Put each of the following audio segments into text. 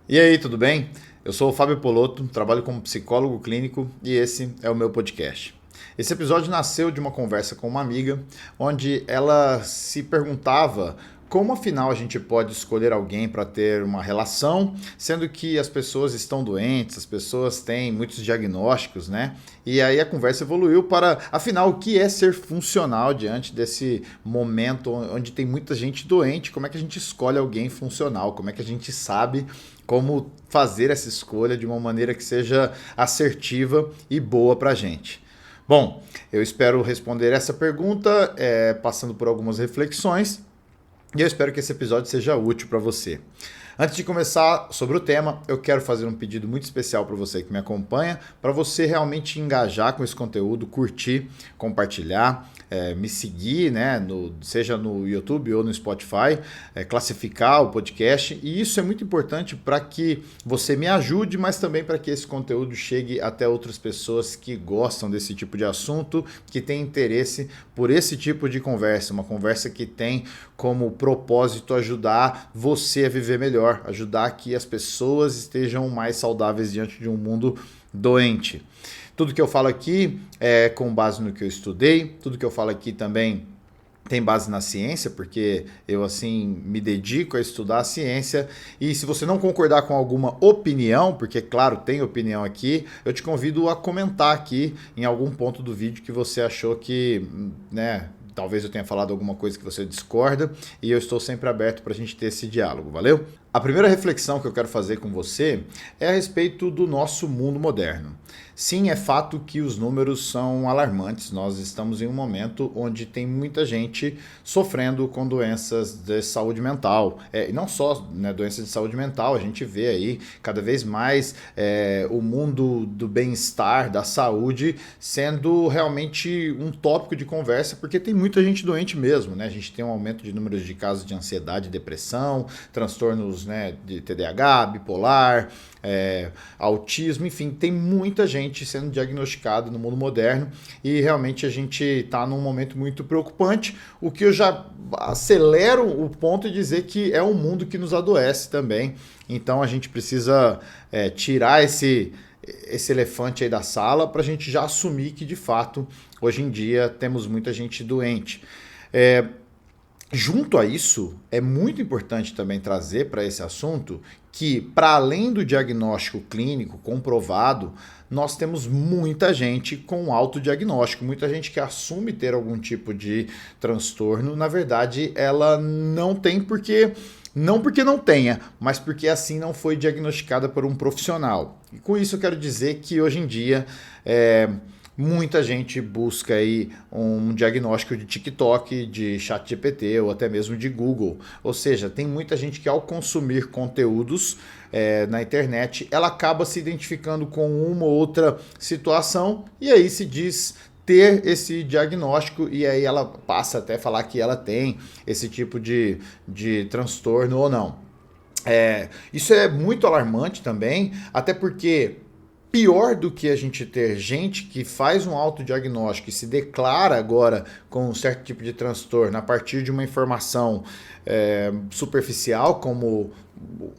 E aí, tudo bem? Eu sou o Fábio Polotto, trabalho como psicólogo clínico e esse é o meu podcast. Esse episódio nasceu de uma conversa com uma amiga, onde ela se perguntava como afinal a gente pode escolher alguém para ter uma relação, sendo que as pessoas estão doentes, as pessoas têm muitos diagnósticos, né? E aí a conversa evoluiu para, afinal, o que é ser funcional diante desse momento onde tem muita gente doente? Como é que a gente escolhe alguém funcional? Como é que a gente sabe como fazer essa escolha de uma maneira que seja assertiva e boa para a gente? Bom, eu espero responder essa pergunta, passando por algumas reflexões, e eu espero que esse episódio seja útil para você. Antes de começar sobre o tema, eu quero fazer um pedido muito especial para você que me acompanha, para você realmente engajar com esse conteúdo, curtir, compartilhar, me seguir, né, seja no YouTube ou no Spotify, classificar o podcast. E isso é muito importante para que você me ajude, mas também para que esse conteúdo chegue até outras pessoas que gostam desse tipo de assunto, que têm interesse por esse tipo de conversa, uma conversa que tem como propósito ajudar você a viver melhor, ajudar que as pessoas estejam mais saudáveis diante de um mundo doente. Tudo que eu falo aqui é com base no que eu estudei, tudo que eu falo aqui também tem base na ciência, porque eu assim me dedico a estudar a ciência. E se você não concordar com alguma opinião, porque claro, tem opinião aqui, eu te convido a comentar aqui em algum ponto do vídeo que você achou que, né, talvez eu tenha falado alguma coisa que você discorda, e eu estou sempre aberto para a gente ter esse diálogo, valeu? A primeira reflexão que eu quero fazer com você é a respeito do nosso mundo moderno. Sim, é fato que os números são alarmantes. Nós estamos em um momento onde tem muita gente sofrendo com doenças de saúde mental. E não só, né, doenças de saúde mental, a gente vê aí cada vez mais o mundo do bem-estar, da saúde, sendo realmente um tópico de conversa, porque tem muita gente doente mesmo, né? A gente tem um aumento de números de casos de ansiedade, depressão, transtornos, né, de TDAH, bipolar, autismo, enfim, tem muita gente sendo diagnosticada no mundo moderno e realmente a gente está num momento muito preocupante, o que eu já acelero o ponto de dizer que é um mundo que nos adoece também, então a gente precisa tirar esse elefante aí da sala para a gente já assumir que de fato hoje em dia temos muita gente doente. Junto a isso, é muito importante também trazer para esse assunto que, para além do diagnóstico clínico comprovado, nós temos muita gente com autodiagnóstico, muita gente que assume ter algum tipo de transtorno. Na verdade, ela não tem não porque não tenha, mas porque assim não foi diagnosticada por um profissional. E com isso eu quero dizer que hoje em dia muita gente busca aí um diagnóstico de TikTok, de ChatGPT ou até mesmo de Google. Ou seja, tem muita gente que ao consumir conteúdos na internet, ela acaba se identificando com uma ou outra situação e aí se diz ter esse diagnóstico e aí ela passa até a falar que ela tem esse tipo de transtorno ou não. Isso é muito alarmante também, até porque pior do que a gente ter gente que faz um autodiagnóstico e se declara agora com um certo tipo de transtorno a partir de uma informação superficial, como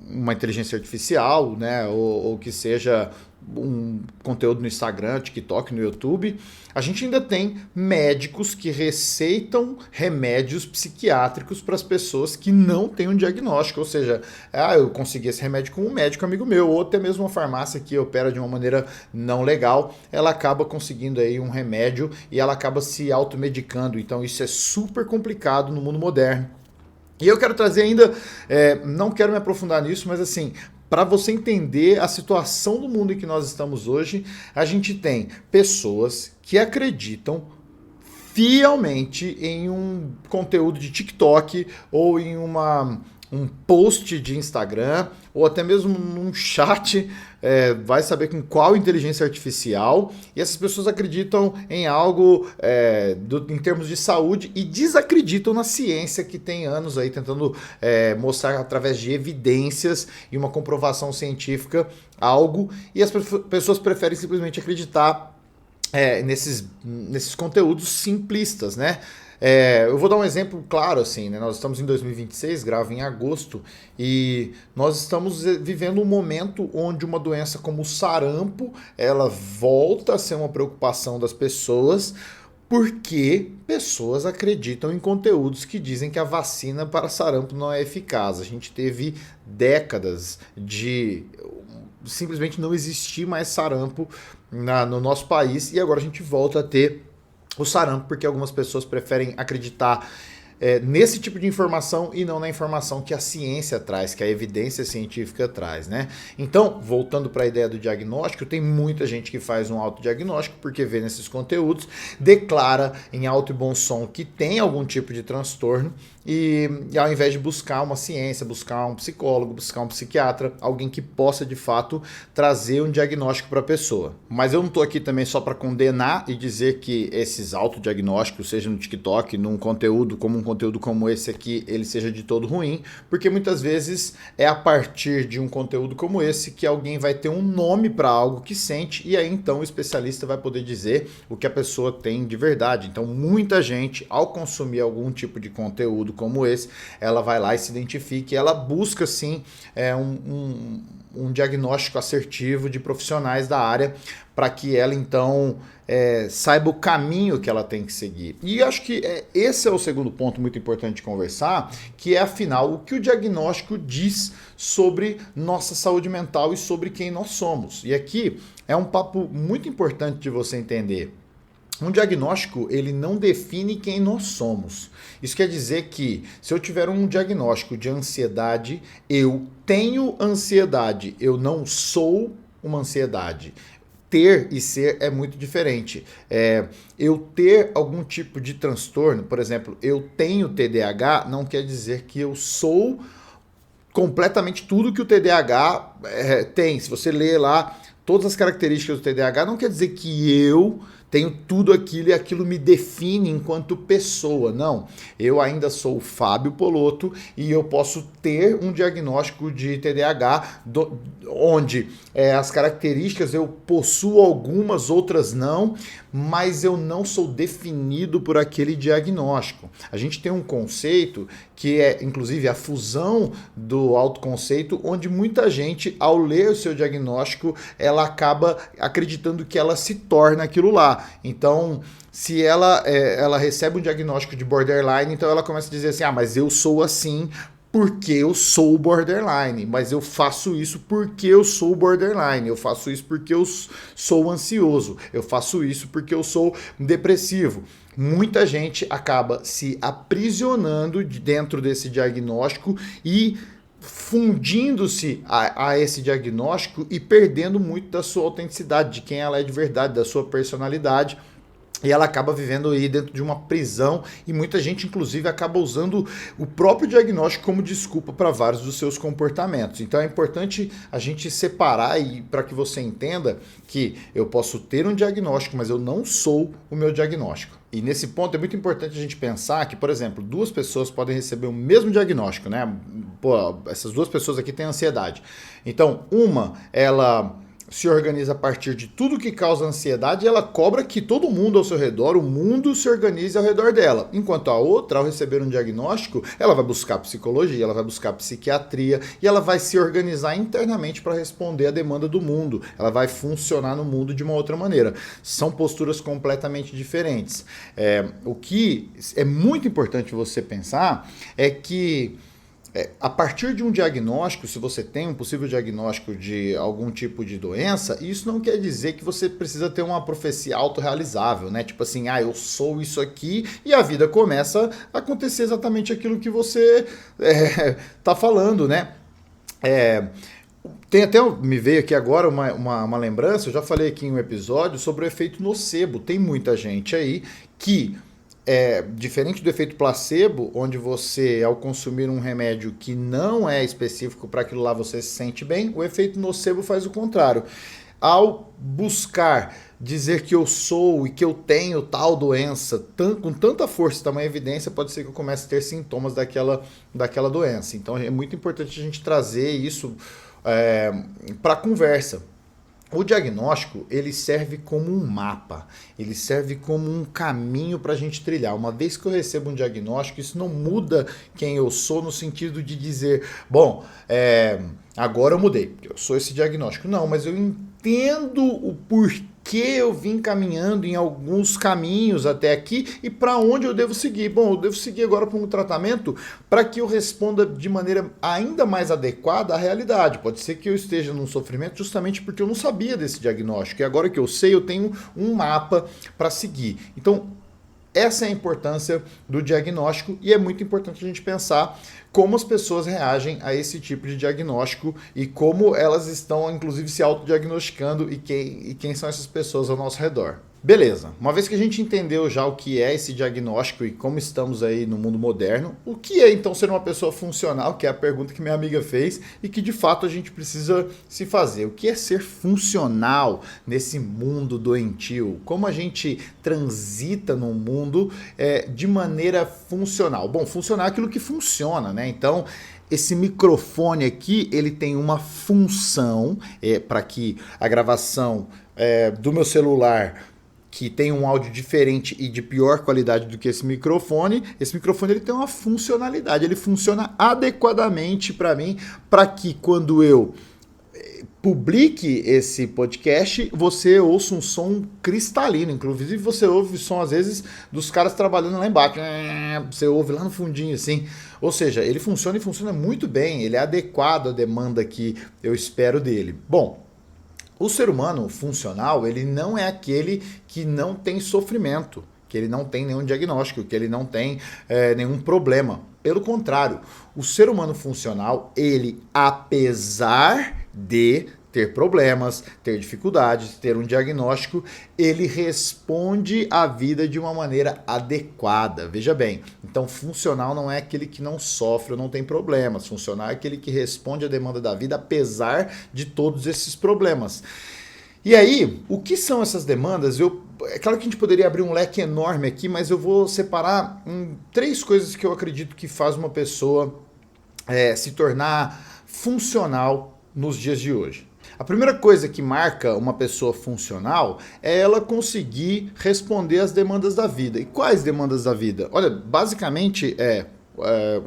uma inteligência artificial, né, ou que seja um conteúdo no Instagram, TikTok, no YouTube, a gente ainda tem médicos que receitam remédios psiquiátricos para as pessoas que não têm um diagnóstico, ou seja, eu consegui esse remédio com um médico amigo meu, ou até mesmo uma farmácia que opera de uma maneira não legal, ela acaba conseguindo aí um remédio e ela acaba se automedicando, então isso é super complicado no mundo moderno. E eu quero trazer ainda, não quero me aprofundar nisso, mas assim, para você entender a situação do mundo em que nós estamos hoje, a gente tem pessoas que acreditam fielmente em um conteúdo de TikTok ou em um post de Instagram ou até mesmo num chat, vai saber com qual inteligência artificial, e essas pessoas acreditam em algo em termos de saúde e desacreditam na ciência que tem anos aí tentando mostrar através de evidências e uma comprovação científica algo, e as pessoas preferem simplesmente acreditar nesses conteúdos simplistas, né? Eu vou dar um exemplo claro, assim, né? Nós estamos em 2026, gravo em agosto, e nós estamos vivendo um momento onde uma doença como o sarampo, ela volta a ser uma preocupação das pessoas, porque pessoas acreditam em conteúdos que dizem que a vacina para sarampo não é eficaz. A gente teve décadas de simplesmente não existir mais sarampo no nosso país, e agora a gente volta a ter o sarampo, porque algumas pessoas preferem acreditar nesse tipo de informação e não na informação que a ciência traz, que a evidência científica traz, né? Então, voltando para a ideia do diagnóstico, tem muita gente que faz um autodiagnóstico porque vê nesses conteúdos, declara em alto e bom som que tem algum tipo de transtorno e ao invés de buscar uma ciência, buscar um psicólogo, buscar um psiquiatra, alguém que possa de fato trazer um diagnóstico para a pessoa. Mas eu não estou aqui também só para condenar e dizer que esses autodiagnósticos, seja no TikTok, num conteúdo como um conteúdo como esse aqui, ele seja de todo ruim, porque muitas vezes é a partir de um conteúdo como esse que alguém vai ter um nome para algo que sente, e aí então o especialista vai poder dizer o que a pessoa tem de verdade. Então muita gente, ao consumir algum tipo de conteúdo como esse, ela vai lá e se identifica, e ela busca sim um diagnóstico assertivo de profissionais da área para que ela então saiba o caminho que ela tem que seguir. E acho que esse é o segundo ponto muito importante de conversar, que é afinal o que o diagnóstico diz sobre nossa saúde mental e sobre quem nós somos. E aqui é um papo muito importante de você entender. Um diagnóstico, ele não define quem nós somos. Isso quer dizer que, se eu tiver um diagnóstico de ansiedade, eu tenho ansiedade, eu não sou uma ansiedade. Ter e ser é muito diferente. Eu ter algum tipo de transtorno, por exemplo, eu tenho TDAH, não quer dizer que eu sou completamente tudo que o TDAH tem. Se você ler lá todas as características do TDAH, não quer dizer que eu tenho tudo aquilo e aquilo me define enquanto pessoa. Não, eu ainda sou o Fábio Polotto e eu posso ter um diagnóstico de TDAH onde as características eu possuo algumas, outras não, mas eu não sou definido por aquele diagnóstico. A gente tem um conceito que é, inclusive, a fusão do autoconceito, onde muita gente, ao ler o seu diagnóstico, ela acaba acreditando que ela se torna aquilo lá. Então, se ela recebe um diagnóstico de borderline, então ela começa a dizer assim, mas eu sou assim porque eu sou borderline, mas eu faço isso porque eu sou borderline, eu faço isso porque eu sou ansioso, eu faço isso porque eu sou depressivo. Muita gente acaba se aprisionando dentro desse diagnóstico e fundindo-se a esse diagnóstico e perdendo muito da sua autenticidade, de quem ela é de verdade, da sua personalidade. E ela acaba vivendo aí dentro de uma prisão, e muita gente, inclusive, acaba usando o próprio diagnóstico como desculpa para vários dos seus comportamentos. Então é importante a gente separar, e para que você entenda que eu posso ter um diagnóstico, mas eu não sou o meu diagnóstico. E nesse ponto é muito importante a gente pensar que, por exemplo, duas pessoas podem receber o mesmo diagnóstico, né? Essas duas pessoas aqui têm ansiedade. Então, uma, ela se organiza a partir de tudo que causa ansiedade, e ela cobra que todo mundo ao seu redor, o mundo, se organize ao redor dela. Enquanto a outra, ao receber um diagnóstico, ela vai buscar psicologia, ela vai buscar psiquiatria, e ela vai se organizar internamente para responder à demanda do mundo. Ela vai funcionar no mundo de uma outra maneira. São posturas completamente diferentes. O que é muito importante você pensar é que a partir de um diagnóstico, se você tem um possível diagnóstico de algum tipo de doença, isso não quer dizer que você precisa ter uma profecia autorrealizável, né? Tipo assim, eu sou isso aqui, e a vida começa a acontecer exatamente aquilo que você tá falando, né? Tem até, me veio aqui agora uma lembrança, eu já falei aqui em um episódio sobre o efeito nocebo. Tem muita gente aí que diferente do efeito placebo, onde você, ao consumir um remédio que não é específico para aquilo lá, você se sente bem, o efeito nocebo faz o contrário. Ao buscar dizer que eu sou e que eu tenho tal doença, com tanta força e tamanha evidência, pode ser que eu comece a ter sintomas daquela doença. Então é muito importante a gente trazer isso para a conversa. O diagnóstico, ele serve como um mapa, ele serve como um caminho para a gente trilhar. Uma vez que eu recebo um diagnóstico, isso não muda quem eu sou no sentido de dizer, bom, agora eu mudei, eu sou esse diagnóstico. Não, mas eu entendo o porquê eu vim caminhando em alguns caminhos até aqui e para onde eu devo seguir. Bom, eu devo seguir agora para um tratamento para que eu responda de maneira ainda mais adequada à realidade. Pode ser que eu esteja num sofrimento justamente porque eu não sabia desse diagnóstico e agora que eu sei, eu tenho um mapa para seguir. Então, essa é a importância do diagnóstico e é muito importante a gente pensar como as pessoas reagem a esse tipo de diagnóstico e como elas estão, inclusive, se autodiagnosticando e quem são essas pessoas ao nosso redor. Beleza, uma vez que a gente entendeu já o que é esse diagnóstico e como estamos aí no mundo moderno, o que é então ser uma pessoa funcional, que é a pergunta que minha amiga fez e que de fato a gente precisa se fazer. O que é ser funcional nesse mundo doentio? Como a gente transita no mundo de maneira funcional? Bom, funcional é aquilo que funciona, né? Então, esse microfone aqui, ele tem uma função para que a gravação do meu celular, que tem um áudio diferente e de pior qualidade do que esse microfone ele tem uma funcionalidade, ele funciona adequadamente para mim, para que quando eu publique esse podcast, você ouça um som cristalino, inclusive você ouve o som às vezes dos caras trabalhando lá embaixo, você ouve lá no fundinho assim, ou seja, ele funciona e funciona muito bem, ele é adequado à demanda que eu espero dele. Bom, o ser humano funcional, ele não é aquele que não tem sofrimento, que ele não tem nenhum diagnóstico, que ele não tem nenhum problema. Pelo contrário, o ser humano funcional, ele, apesar de ter problemas, ter dificuldades, ter um diagnóstico, ele responde à vida de uma maneira adequada. Veja bem, então funcional não é aquele que não sofre ou não tem problemas. Funcional é aquele que responde à demanda da vida apesar de todos esses problemas. E aí, o que são essas demandas? É claro que a gente poderia abrir um leque enorme aqui, mas eu vou separar em 3 coisas que eu acredito que faz uma pessoa se tornar funcional nos dias de hoje. A primeira coisa que marca uma pessoa funcional é ela conseguir responder às demandas da vida. E quais demandas da vida? Olha, basicamente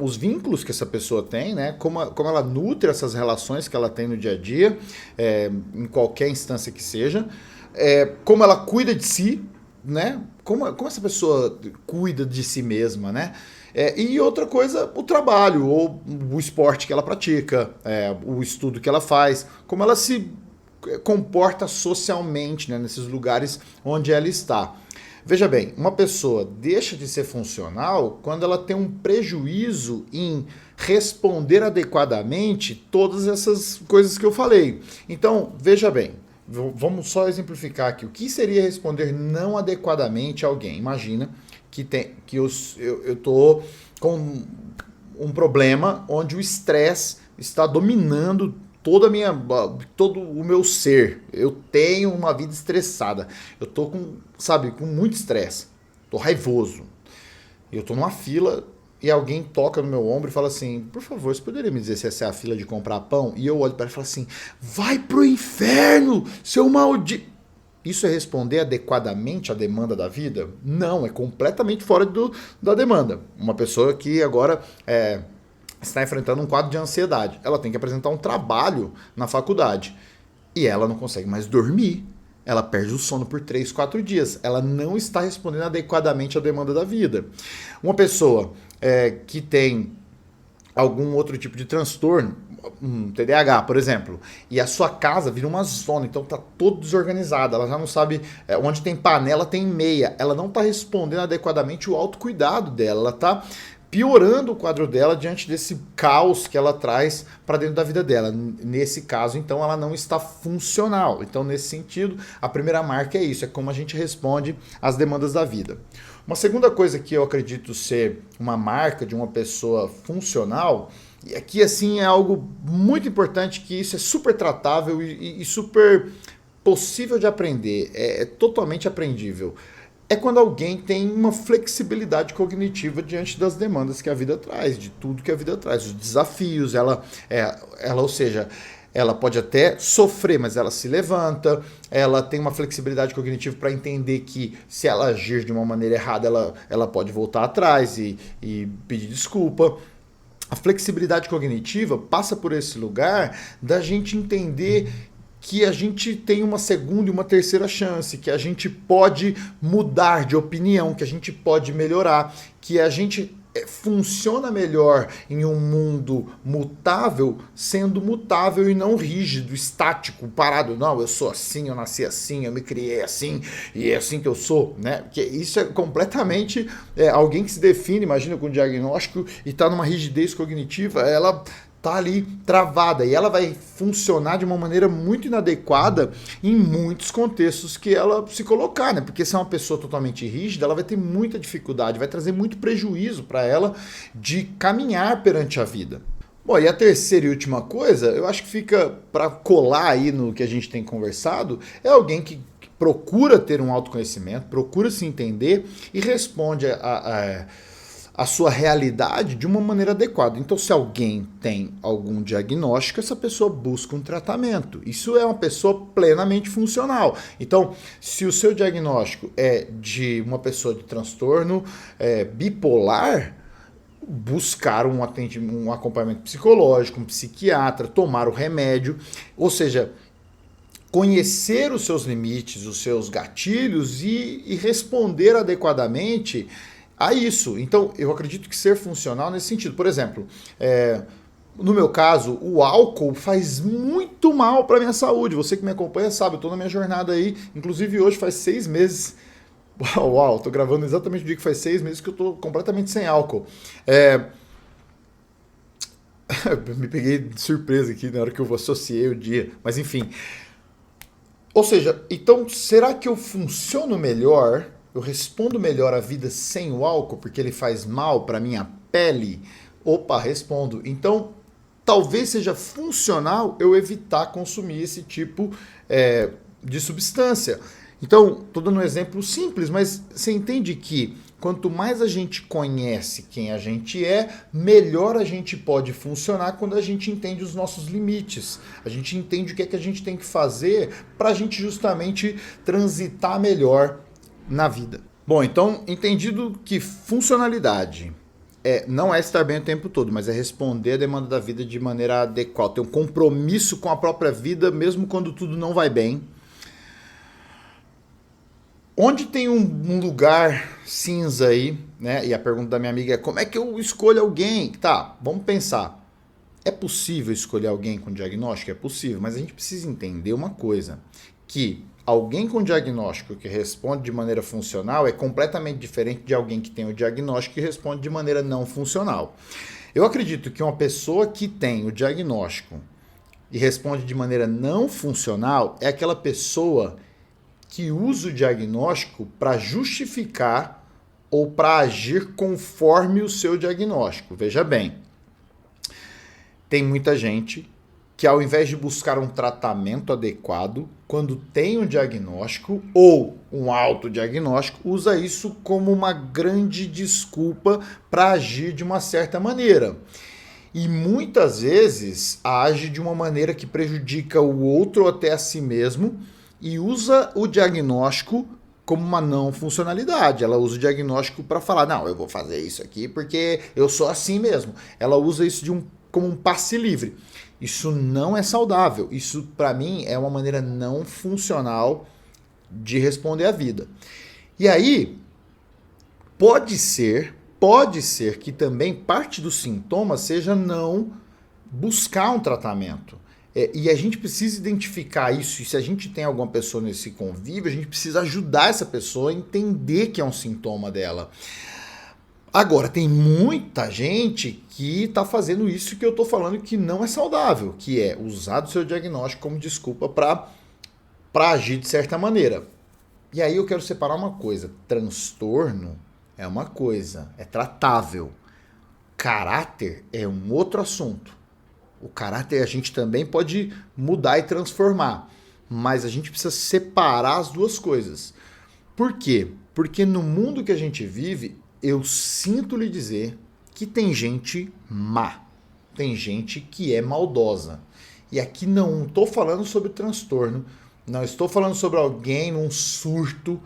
os vínculos que essa pessoa tem, né? Como ela nutre essas relações que ela tem no dia a dia, em qualquer instância que seja, como ela cuida de si, né? Como essa pessoa cuida de si mesma, né? E outra coisa, o trabalho, ou o esporte que ela pratica, o estudo que ela faz, como ela se comporta socialmente, né, nesses lugares onde ela está. Veja bem, uma pessoa deixa de ser funcional quando ela tem um prejuízo em responder adequadamente todas essas coisas que eu falei. Então, veja bem, vamos só exemplificar aqui. O que seria responder não adequadamente a alguém? Imagina que eu estou com um problema onde o estresse está dominando todo o meu ser. Eu tenho uma vida estressada. Eu estou com muito estresse. Estou raivoso. Eu estou numa fila e alguém toca no meu ombro e fala assim, por favor, você poderia me dizer se essa é a fila de comprar pão? E eu olho para ele e falo assim, vai pro inferno, seu maldito. Isso é responder adequadamente à demanda da vida? Não, é completamente fora da demanda. Uma pessoa que agora está enfrentando um quadro de ansiedade, ela tem que apresentar um trabalho na faculdade e ela não consegue mais dormir. Ela perde o sono por 3, 4 dias. Ela não está respondendo adequadamente à demanda da vida. Uma pessoa que tem algum outro tipo de transtorno, um TDAH, por exemplo, e a sua casa vira uma zona, então tá todo desorganizado, ela já não sabe onde tem panela, tem meia, ela não tá respondendo adequadamente o autocuidado dela, ela tá piorando o quadro dela diante desse caos que ela traz para dentro da vida dela. Nesse caso, então, ela não está funcional. Então, nesse sentido, a primeira marca é isso, é como a gente responde às demandas da vida. Uma segunda coisa que eu acredito ser uma marca de uma pessoa funcional, e aqui assim é algo muito importante, que isso é super tratável e super possível de aprender, é totalmente aprendível. É quando alguém tem uma flexibilidade cognitiva diante das demandas que a vida traz, de tudo que a vida traz, os desafios, ou seja, ela pode até sofrer, mas ela se levanta, ela tem uma flexibilidade cognitiva para entender que se ela agir de uma maneira errada, ela pode voltar atrás e pedir desculpa. A flexibilidade cognitiva passa por esse lugar da gente entender que a gente tem uma segunda e uma terceira chance, que a gente pode mudar de opinião, que a gente pode melhorar, que a gente funciona melhor em um mundo mutável, sendo mutável e não rígido, estático, parado. Não, eu sou assim, eu nasci assim, eu me criei assim e é assim que eu sou, né? Porque isso é completamente alguém que se define, imagina, com diagnóstico e está numa rigidez cognitiva, ela tá ali travada e ela vai funcionar de uma maneira muito inadequada em muitos contextos que ela se colocar, né? Porque se é uma pessoa totalmente rígida, ela vai ter muita dificuldade, vai trazer muito prejuízo para ela de caminhar perante a vida. Bom, e a terceira e última coisa, eu acho que fica para colar aí no que a gente tem conversado, é alguém que procura ter um autoconhecimento, procura se entender e responde a sua realidade de uma maneira adequada. Então, se alguém tem algum diagnóstico, essa pessoa busca um tratamento. Isso é uma pessoa plenamente funcional. Então, se o seu diagnóstico é de uma pessoa de transtorno bipolar, buscar um acompanhamento psicológico, um psiquiatra, tomar o remédio, ou seja, conhecer os seus limites, os seus gatilhos e responder adequadamente a isso. Então, eu acredito que ser funcional nesse sentido. Por exemplo, no meu caso, o álcool faz muito mal para minha saúde. Você que me acompanha sabe, eu estou na minha jornada aí. Inclusive, hoje faz 6 meses. Uau, estou gravando exatamente o dia que faz 6 meses que eu estou completamente sem álcool. Me peguei de surpresa aqui na hora que eu associei o dia. Mas, enfim. Ou seja, então, será que eu funciono melhor? Eu respondo melhor a vida sem o álcool porque ele faz mal para minha pele? Opa, respondo. Então, talvez seja funcional eu evitar consumir esse tipo de substância. Então, estou dando um exemplo simples, mas você entende que quanto mais a gente conhece quem a gente é, melhor a gente pode funcionar quando a gente entende os nossos limites. A gente entende o que é que a gente tem que fazer para a gente justamente transitar melhor na vida. Bom, então, entendido que funcionalidade não é estar bem o tempo todo, mas é responder a demanda da vida de maneira adequada, ter um compromisso com a própria vida, mesmo quando tudo não vai bem. Onde tem um lugar cinza aí, né? E a pergunta da minha amiga é: como é que eu escolho alguém? Tá, vamos pensar. É possível escolher alguém com diagnóstico? É possível, mas a gente precisa entender uma coisa, que alguém com diagnóstico que responde de maneira funcional é completamente diferente de alguém que tem o diagnóstico e responde de maneira não funcional. Eu acredito que uma pessoa que tem o diagnóstico e responde de maneira não funcional é aquela pessoa que usa o diagnóstico para justificar ou para agir conforme o seu diagnóstico. Veja bem, tem muita gente que ao invés de buscar um tratamento adequado, quando tem um diagnóstico ou um autodiagnóstico, usa isso como uma grande desculpa para agir de uma certa maneira. E muitas vezes age de uma maneira que prejudica o outro ou até a si mesmo, e usa o diagnóstico como uma não funcionalidade. Ela usa o diagnóstico para falar: não, eu vou fazer isso aqui porque eu sou assim mesmo. Ela usa isso como um passe livre. Isso não é saudável. Isso, para mim, é uma maneira não funcional de responder à vida. E aí, pode ser que também parte dos sintomas seja não buscar um tratamento. E a gente precisa identificar isso, e se a gente tem alguma pessoa nesse convívio, a gente precisa ajudar essa pessoa a entender que é um sintoma dela. Agora, tem muita gente que está fazendo isso que eu estou falando que não é saudável, que é usar o seu diagnóstico como desculpa para agir de certa maneira. E aí eu quero separar uma coisa: transtorno é uma coisa, é tratável. Caráter é um outro assunto. O caráter a gente também pode mudar e transformar, mas a gente precisa separar as duas coisas. Por quê? Porque no mundo que a gente vive, eu sinto lhe dizer que tem gente má, tem gente que é maldosa. E aqui não estou falando sobre transtorno, não estou falando sobre alguém num surto,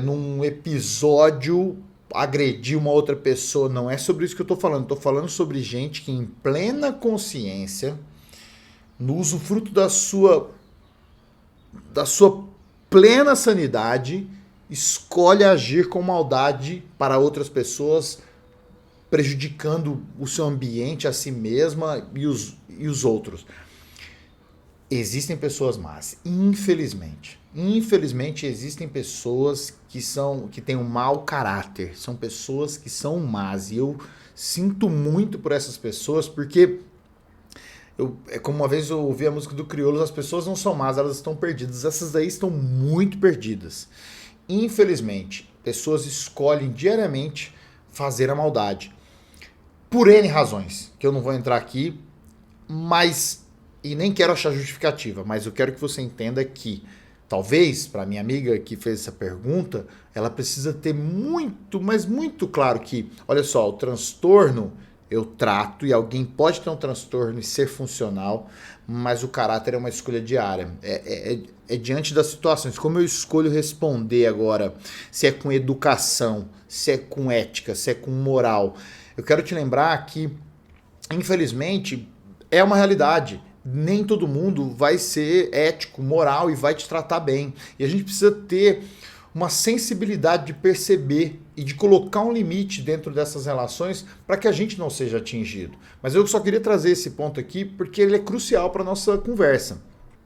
num episódio agredir uma outra pessoa, não é sobre isso que eu estou falando sobre gente que em plena consciência, no usufruto da sua plena sanidade, escolhe agir com maldade para outras pessoas, prejudicando o seu ambiente, a si mesma e os outros. Existem pessoas más, infelizmente. Infelizmente existem pessoas que têm um mau caráter, são pessoas que são más, e eu sinto muito por essas pessoas, porque é como uma vez eu ouvi a música do Criolo, as pessoas não são más, elas estão perdidas. Essas daí estão muito perdidas. Infelizmente, pessoas escolhem diariamente fazer a maldade. Por N razões, que eu não vou entrar aqui, e nem quero achar justificativa, mas eu quero que você entenda que, talvez, para minha amiga que fez essa pergunta, ela precisa ter muito, mas muito claro que, olha só, o transtorno eu trato, e alguém pode ter um transtorno e ser funcional, mas o caráter é uma escolha diária. É diante das situações. Como eu escolho responder agora, se é com educação, se é com ética, se é com moral. Eu quero te lembrar que, infelizmente, é uma realidade. Nem todo mundo vai ser ético, moral e vai te tratar bem. E a gente precisa ter uma sensibilidade de perceber e de colocar um limite dentro dessas relações para que a gente não seja atingido. Mas eu só queria trazer esse ponto aqui porque ele é crucial para a nossa conversa.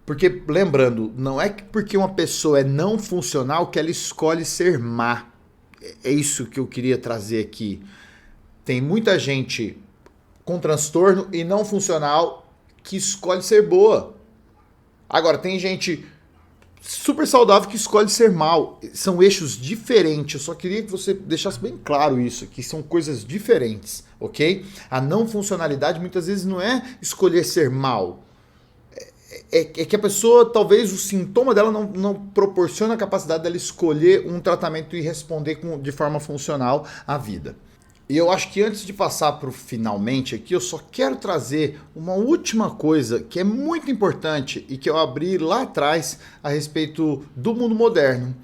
Porque, lembrando, não é que porque uma pessoa é não funcional que ela escolhe ser má. É isso que eu queria trazer aqui. Tem muita gente com transtorno e não funcional que escolhe ser boa. Agora, tem gente super saudável que escolhe ser mal. São eixos diferentes. Eu só queria que você deixasse bem claro isso, que são coisas diferentes, ok? A não funcionalidade muitas vezes não é escolher ser mal. É que a pessoa, talvez o sintoma dela não proporciona a capacidade dela escolher um tratamento e responder de forma funcional à vida. E eu acho que antes de passar para o finalmente aqui, eu só quero trazer uma última coisa que é muito importante e que eu abri lá atrás a respeito do mundo moderno.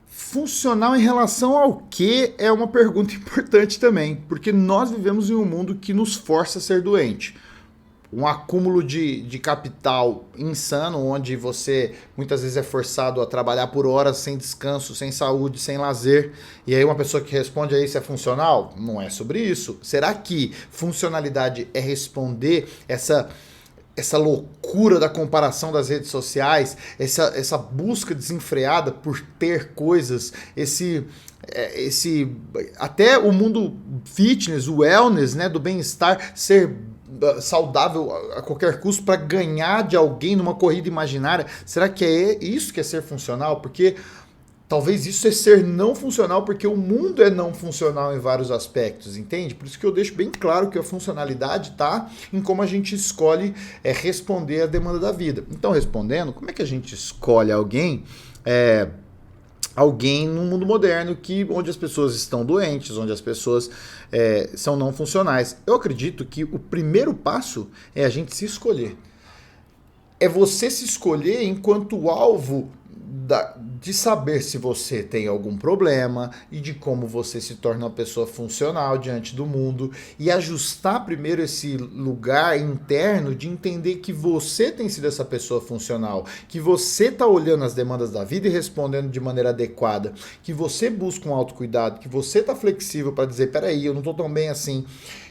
Funcional em relação ao que é uma pergunta importante também, porque nós vivemos em um mundo que nos força a ser doente. Um acúmulo de capital insano, onde você muitas vezes é forçado a trabalhar por horas sem descanso, sem saúde, sem lazer. E aí uma pessoa que responde a isso é funcional? Não é sobre isso. Será que funcionalidade é responder essa loucura da comparação das redes sociais, essa busca desenfreada por ter coisas, até o mundo fitness, o wellness, né, do bem-estar, ser saudável a qualquer custo para ganhar de alguém numa corrida imaginária? Será que é isso que é ser funcional? Porque talvez isso é ser não funcional, porque o mundo é não funcional em vários aspectos, entende? Por isso que eu deixo bem claro que a funcionalidade está em como a gente escolhe responder à demanda da vida. Então, respondendo, como é que a gente escolhe alguém no mundo moderno onde as pessoas estão doentes, onde as pessoas são não funcionais? Eu acredito que o primeiro passo é a gente se escolher. É você se escolher enquanto alvo de saber se você tem algum problema e de como você se torna uma pessoa funcional diante do mundo, e ajustar primeiro esse lugar interno de entender que você tem sido essa pessoa funcional, que você está olhando as demandas da vida e respondendo de maneira adequada, que você busca um autocuidado, que você está flexível para dizer, peraí, eu não estou tão bem assim,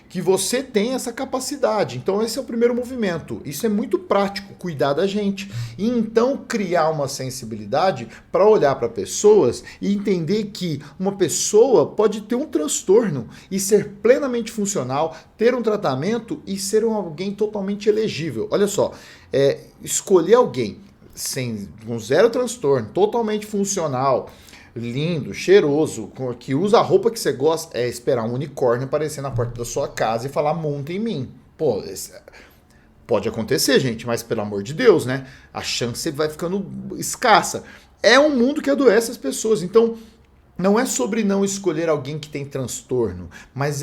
que você tem essa capacidade. Então esse é o primeiro movimento. Isso é muito prático, cuidar da gente. E então criar uma sensibilidade para olhar para pessoas e entender que uma pessoa pode ter um transtorno e ser plenamente funcional, ter um tratamento e ser alguém totalmente elegível. Olha só, escolher alguém com zero transtorno, totalmente funcional, lindo, cheiroso, que usa a roupa que você gosta, é esperar um unicórnio aparecer na porta da sua casa e falar, monta em mim. Pô, pode acontecer, gente, mas pelo amor de Deus, né? A chance vai ficando escassa. É um mundo que adoece as pessoas. Então, não é sobre não escolher alguém que tem transtorno, mas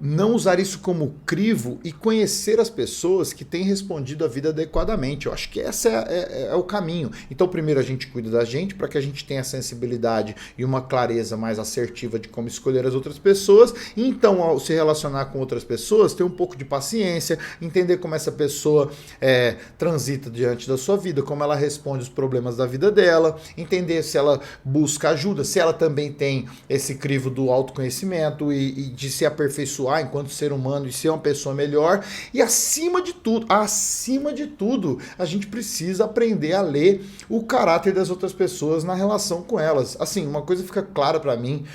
não usar isso como crivo e conhecer as pessoas que têm respondido a vida adequadamente. Eu acho que esse é o caminho. Então, primeiro a gente cuida da gente para que a gente tenha sensibilidade e uma clareza mais assertiva de como escolher as outras pessoas. E então, ao se relacionar com outras pessoas, ter um pouco de paciência, entender como essa pessoa transita diante da sua vida, como ela responde os problemas da vida dela, entender se ela busca ajuda, se ela também tem esse crivo do autoconhecimento e de se aperfeiçoar enquanto ser humano e ser uma pessoa melhor. E acima de tudo, a gente precisa aprender a ler o caráter das outras pessoas na relação com elas. Assim, uma coisa fica clara para mim,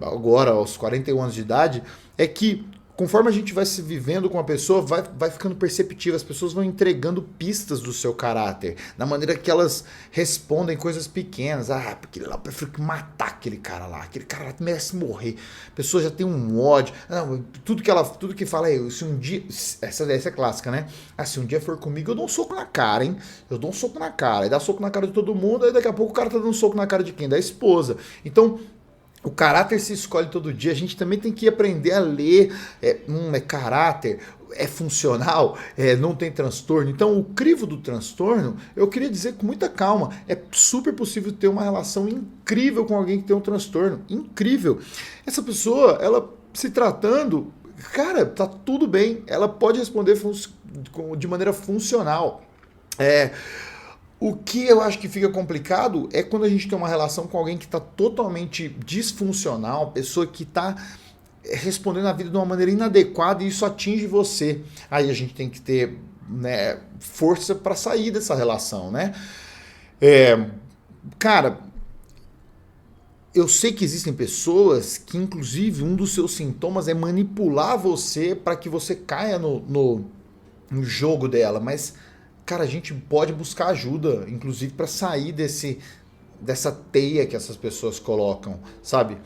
agora aos 41 anos de idade, é que conforme a gente vai se vivendo com a pessoa, vai ficando perceptível, as pessoas vão entregando pistas do seu caráter, da maneira que elas respondem coisas pequenas. Porque lá eu prefiro matar aquele cara lá merece morrer. A pessoa já tem um ódio. Não, tudo que fala é, se um dia, essa é clássica, né? Se um dia for comigo, eu dou um soco na cara, hein? Eu dou um soco na cara, aí dá soco na cara de todo mundo, aí daqui a pouco o cara tá dando um soco na cara de quem? Da esposa. Então, o caráter se escolhe todo dia, a gente também tem que aprender a ler, caráter, é funcional, não tem transtorno. Então, o crivo do transtorno, eu queria dizer com muita calma, é super possível ter uma relação incrível com alguém que tem um transtorno, incrível. Essa pessoa, ela se tratando, cara, tá tudo bem, ela pode responder de maneira funcional. O que eu acho que fica complicado é quando a gente tem uma relação com alguém que está totalmente disfuncional, pessoa que está respondendo a vida de uma maneira inadequada e isso atinge você. Aí a gente tem que ter, né, força para sair dessa relação, né? Cara, eu sei que existem pessoas que, inclusive, um dos seus sintomas é manipular você para que você caia no jogo dela, mas cara, a gente pode buscar ajuda, inclusive para sair dessa teia que essas pessoas colocam, sabe?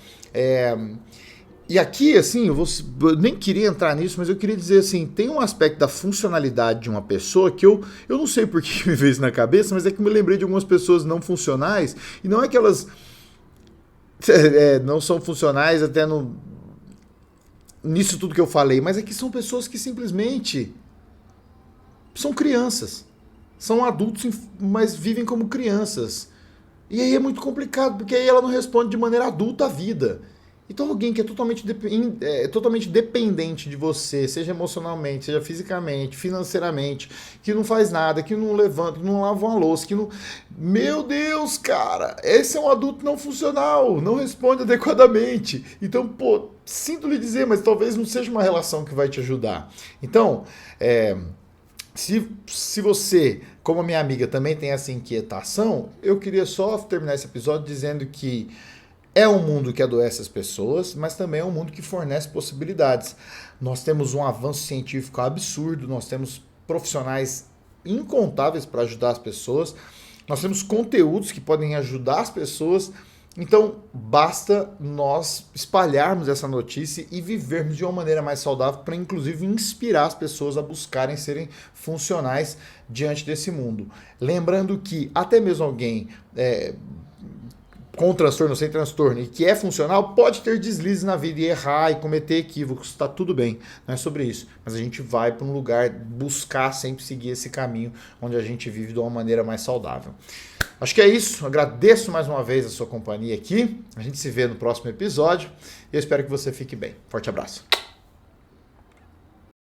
E aqui, assim, eu nem queria entrar nisso, mas eu queria dizer assim, tem um aspecto da funcionalidade de uma pessoa que eu não sei por que me veio isso na cabeça, mas é que me lembrei de algumas pessoas não funcionais, e não é que elas não são funcionais até nisso tudo que eu falei, mas é que são pessoas que simplesmente são crianças. São adultos, mas vivem como crianças. E aí é muito complicado, porque aí ela não responde de maneira adulta à vida. Então alguém que é totalmente dependente de você, seja emocionalmente, seja fisicamente, financeiramente, que não faz nada, que não levanta, que não lava uma louça, que não... Meu Deus, cara, esse é um adulto não funcional, não responde adequadamente. Então, sinto lhe dizer, mas talvez não seja uma relação que vai te ajudar. Então, se você, como a minha amiga, também tem essa inquietação, eu queria só terminar esse episódio dizendo que é um mundo que adoece as pessoas, mas também é um mundo que fornece possibilidades. Nós temos um avanço científico absurdo, nós temos profissionais incontáveis para ajudar as pessoas, nós temos conteúdos que podem ajudar as pessoas. Então, basta nós espalharmos essa notícia e vivermos de uma maneira mais saudável para, inclusive, inspirar as pessoas a buscarem serem funcionais diante desse mundo. Lembrando que até mesmo alguém com transtorno, sem transtorno, e que é funcional, pode ter deslizes na vida e errar e cometer equívocos, está tudo bem, não é sobre isso. Mas a gente vai para um lugar buscar sempre seguir esse caminho onde a gente vive de uma maneira mais saudável. Acho que é isso, agradeço mais uma vez a sua companhia aqui, a gente se vê no próximo episódio e eu espero que você fique bem. Forte abraço.